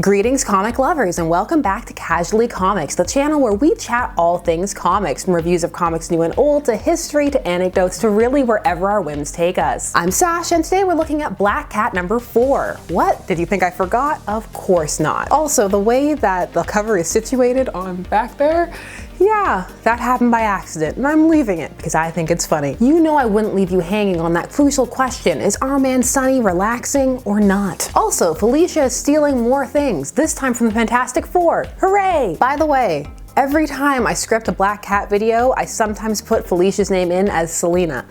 Greetings comic lovers and welcome back to Casually Comics, the channel where we chat all things comics, from reviews of comics new and old to history to anecdotes to really wherever our whims take us. I'm Sash and today we're looking at Black Cat number 4. What? Did you think I forgot? Of course not. Also, the way that the cover is situated on back there, yeah, that happened by accident, and I'm leaving it because I think it's funny. You know I wouldn't leave you hanging on that crucial question, is our man Sunny relaxing or not? Also, Felicia is stealing more things, this time from the Fantastic Four. Hooray! By the way, every time I script a Black Cat video, I sometimes put Felicia's name in as Selena.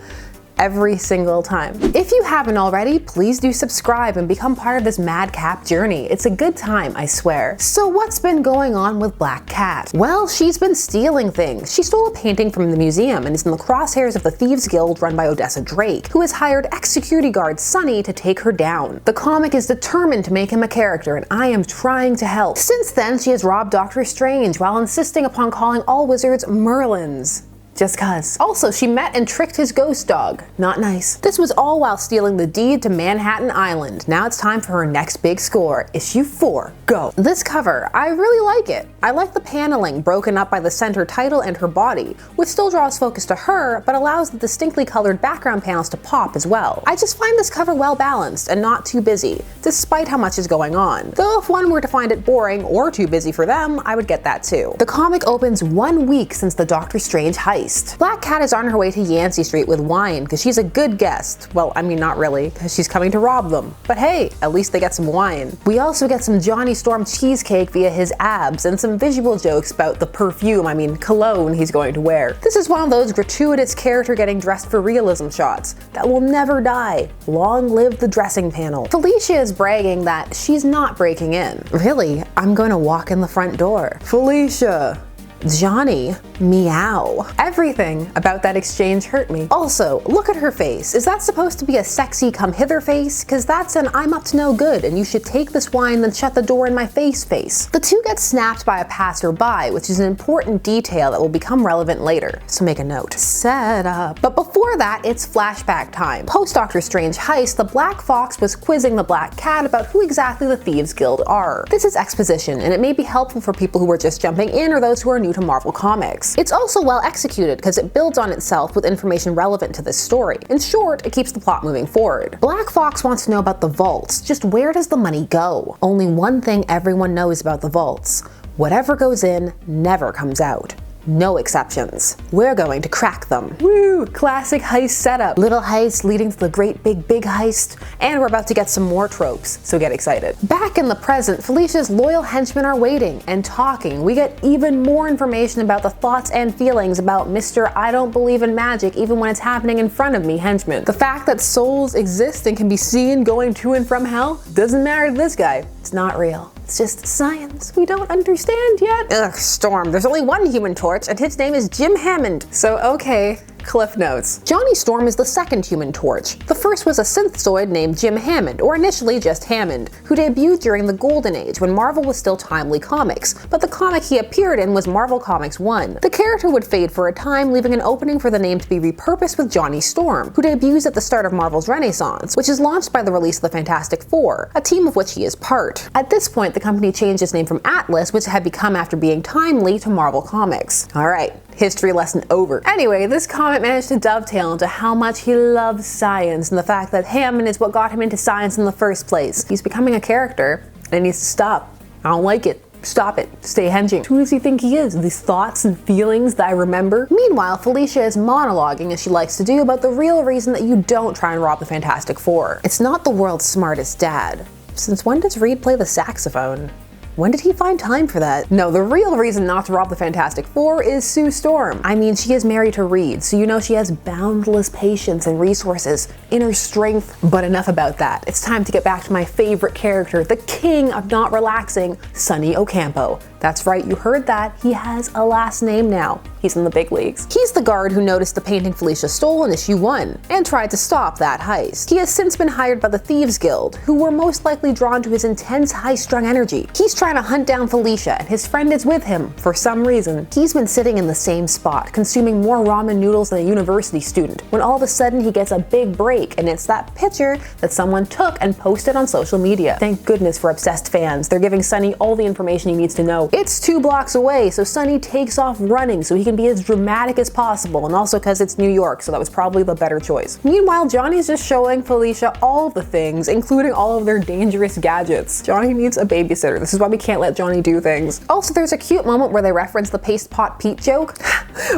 Every single time. If you haven't already, please do subscribe and become part of this madcap journey. It's a good time, I swear. So what's been going on with Black Cat? Well, she's been stealing things. She stole a painting from the museum and is in the crosshairs of the Thieves Guild run by Odessa Drake, who has hired ex-security guard Sunny to take her down. The comic is determined to make him a character, and I am trying to help. Since then, she has robbed Doctor Strange while insisting upon calling all wizards Merlins. Just cuz. Also, she met and tricked his ghost dog. Not nice. This was all while stealing the deed to Manhattan Island. Now it's time for her next big score. Issue 4, go. This cover, I really like it. I like the paneling broken up by the center title and her body, which still draws focus to her, but allows the distinctly colored background panels to pop as well. I just find this cover well balanced and not too busy, despite how much is going on. Though if one were to find it boring or too busy for them, I would get that too. The comic opens 1 week since the Doctor Strange heist. Black Cat is on her way to Yancey Street with wine because she's a good guest. Well, I mean, not really, because she's coming to rob them. But hey, at least they get some wine. We also get some Johnny Storm cheesecake via his abs and some visual jokes about the cologne he's going to wear. This is one of those gratuitous character getting dressed for realism shots that will never die. Long live the dressing panel. Felicia is bragging that she's not breaking in. Really, I'm going to walk in the front door. Felicia. Johnny, meow. Everything about that exchange hurt me. Also, look at her face. Is that supposed to be a sexy come hither face? Cause that's an I'm up to no good and you should take this wine then shut the door in my face. The two get snapped by a passerby, which is an important detail that will become relevant later, so make a note. Set up. But before that, it's flashback time. Post Doctor Strange heist, the Black Fox was quizzing the Black Cat about who exactly the Thieves Guild are. This is exposition, and it may be helpful for people who are just jumping in or those who are new to Marvel Comics. It's also well executed because it builds on itself with information relevant to this story. In short, it keeps the plot moving forward. Black Fox wants to know about the vaults, just where does the money go? Only one thing everyone knows about the vaults. Whatever goes in never comes out. No exceptions. We're going to crack them. Woo! Classic heist setup. Little heist leading to the great big heist. And we're about to get some more tropes, so get excited. Back in the present, Felicia's loyal henchmen are waiting and talking. We get even more information about the thoughts and feelings about Mr. I don't believe in magic even when it's happening in front of me henchman. The fact that souls exist and can be seen going to and from hell doesn't matter to this guy. It's not real. It's just science we don't understand yet. Ugh, Storm, there's only one Human Torch and his name is Jim Hammond. So okay. Cliff notes. Johnny Storm is the second Human Torch. The first was a synthezoid named Jim Hammond, or initially just Hammond, who debuted during the Golden Age when Marvel was still Timely Comics, but the comic he appeared in was Marvel Comics 1. The character would fade for a time, leaving an opening for the name to be repurposed with Johnny Storm, who debuts at the start of Marvel's Renaissance, which is launched by the release of the Fantastic Four, a team of which he is part. At this point, the company changed its name from Atlas, which had become after being Timely, to Marvel Comics. Alright. History lesson over. Anyway, this comic managed to dovetail into how much he loves science and the fact that Hammond is what got him into science in the first place. He's becoming a character and he needs to stop. I don't like it. Stop it. Stay henging. Who does he think he is? These thoughts and feelings that I remember? Meanwhile, Felicia is monologuing as she likes to do about the real reason that you don't try and rob the Fantastic Four. It's not the world's smartest dad. Since when does Reed play the saxophone? When did he find time for that? No, the real reason not to rob the Fantastic Four is Sue Storm. I mean, she is married to Reed, so you know she has boundless patience and resources, inner strength. But enough about that. It's time to get back to my favorite character, the king of not relaxing, Sonny Ocampo. That's right, you heard that. He has a last name now. He's in the big leagues. He's the guard who noticed the painting Felicia stole in issue 1 and tried to stop that heist. He has since been hired by the Thieves Guild, who were most likely drawn to his intense high-strung energy. He's trying to hunt down Felicia, and his friend is with him for some reason. He's been sitting in the same spot, consuming more ramen noodles than a university student, when all of a sudden he gets a big break, and it's that picture that someone took and posted on social media. Thank goodness for obsessed fans. They're giving Sunny all the information he needs to know. It's 2 blocks away, so Sunny takes off running so he can be as dramatic as possible, and also because it's New York, so that was probably the better choice. Meanwhile, Johnny's just showing Felicia all the things, including all of their dangerous gadgets. Johnny needs a babysitter. This is why we can't let Johnny do things. Also, there's a cute moment where they reference the Paste Pot Pete joke.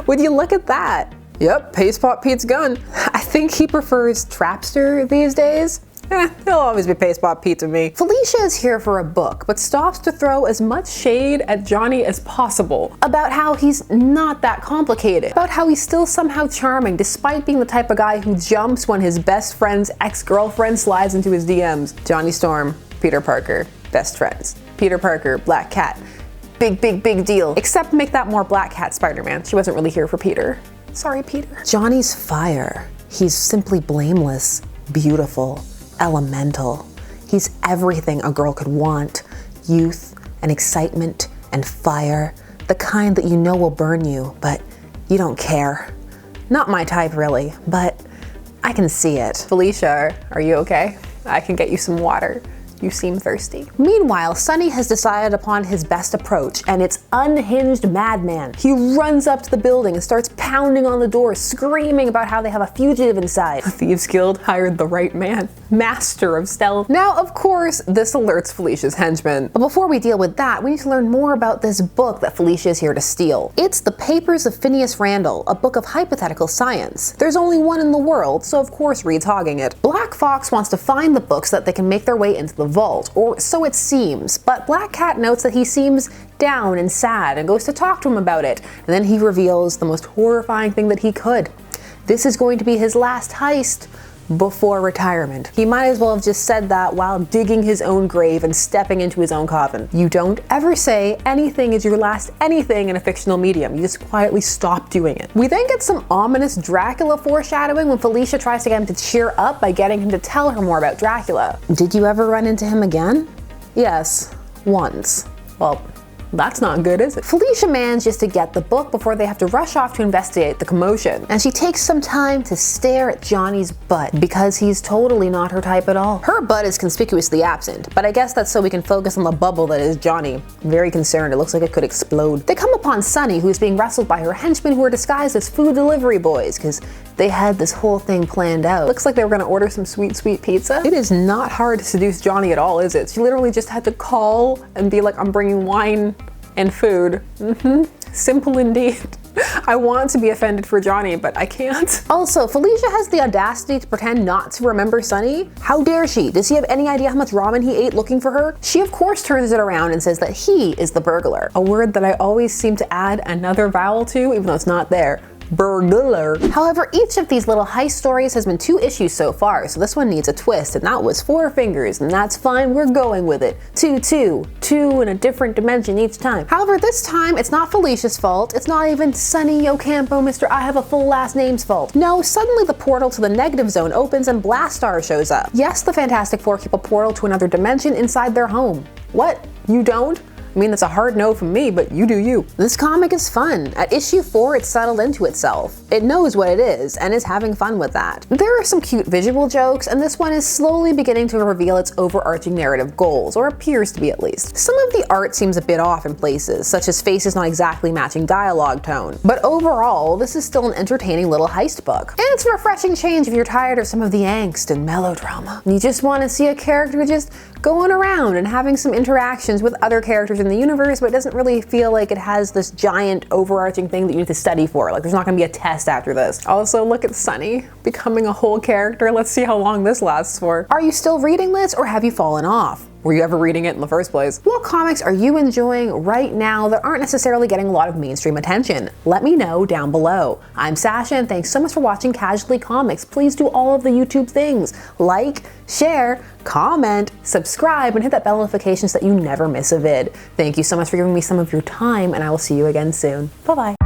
Would you look at that? Yep, Paste Pot Pete's gun. I think he prefers Trapster these days. He'll always be Paste Pot Pete to me. Felicia is here for a book, but stops to throw as much shade at Johnny as possible about how he's not that complicated, about how he's still somehow charming despite being the type of guy who jumps when his best friend's ex-girlfriend slides into his DMs. Johnny Storm, Peter Parker, best friends. Peter Parker, Black Cat. Big deal. Except make that more Black Cat Spider-Man. She wasn't really here for Peter. Sorry, Peter. Johnny's fire. He's simply blameless, beautiful, elemental. He's everything a girl could want. Youth and excitement and fire. The kind that you know will burn you, but you don't care. Not my type really, but I can see it. Felicia, are you okay? I can get you some water. You seem thirsty. Meanwhile, Sunny has decided upon his best approach, and it's unhinged madman. He runs up to the building and starts pounding on the door, screaming about how they have a fugitive inside. The Thieves Guild hired the right man. Master of stealth. Now, of course, this alerts Felicia's henchmen. But before we deal with that, we need to learn more about this book that Felicia is here to steal. It's The Papers of Phineas Randall, a book of hypothetical science. There's only one in the world, so of course Reed's hogging it. Black Fox wants to find the book so that they can make their way into the vault, or so it seems, but Black Cat notes that he seems down and sad and goes to talk to him about it, and then he reveals the most horrifying thing that he could. This is going to be his last heist before retirement. He might as well have just said that while digging his own grave and stepping into his own coffin. You don't ever say anything is your last anything in a fictional medium. You just quietly stop doing it. We then get some ominous Dracula foreshadowing when Felicia tries to get him to cheer up by getting him to tell her more about Dracula. Did you ever run into him again? Yes, once. Well, that's not good, is it? Felicia manages to get the book before they have to rush off to investigate the commotion, and she takes some time to stare at Johnny's butt because he's totally not her type at all. Her butt is conspicuously absent, but I guess that's so we can focus on the bubble that is Johnny. Very concerned, it looks like it could explode. They come upon Sunny, who is being wrestled by her henchmen who are disguised as food delivery boys, because they had this whole thing planned out. Looks like they were gonna order some sweet pizza. It is not hard to seduce Johnny at all, is it? She literally just had to call and be like, I'm bringing wine and food. Simple indeed. I want to be offended for Johnny, but I can't. Also, Felicia has the audacity to pretend not to remember Sunny. How dare she? Does he have any idea how much ramen he ate looking for her? She of course turns it around and says that he is the burglar. A word that I always seem to add another vowel to, even though it's not there. Burglar. However, each of these little heist stories has been 2 issues so far, so this one needs a twist, and that was 4 fingers, and that's fine, we're going with it. 2 in a different dimension each time. However, this time, it's not Felicia's fault, it's not even Sunny Ocampo, Mr. I have a full last name's fault. No, suddenly the portal to the negative zone opens and Blastar shows up. Yes, the Fantastic Four keep a portal to another dimension inside their home. What? You don't? I mean, it's a hard no from me, but you do you. This comic is fun. At issue 4, it's settled into itself. It knows what it is, and is having fun with that. There are some cute visual jokes, and this one is slowly beginning to reveal its overarching narrative goals, or appears to be at least. Some of the art seems a bit off in places, such as faces not exactly matching dialogue tone. But overall, this is still an entertaining little heist book. And it's a refreshing change if you're tired of some of the angst and melodrama. You just want to see a character just going around and having some interactions with other characters in the universe, but it doesn't really feel like it has this giant overarching thing that you need to study for. Like, there's not gonna be a test after this. Also, look at Sunny becoming a whole character. Let's see how long this lasts for. Are you still reading this, or have you fallen off? Were you ever reading it in the first place? What comics are you enjoying right now that aren't necessarily getting a lot of mainstream attention? Let me know down below. I'm Sasha, and thanks so much for watching Casually Comics. Please do all of the YouTube things. Like, share, comment, subscribe, and hit that bell notification so that you never miss a vid. Thank you so much for giving me some of your time, and I will see you again soon. Bye-bye.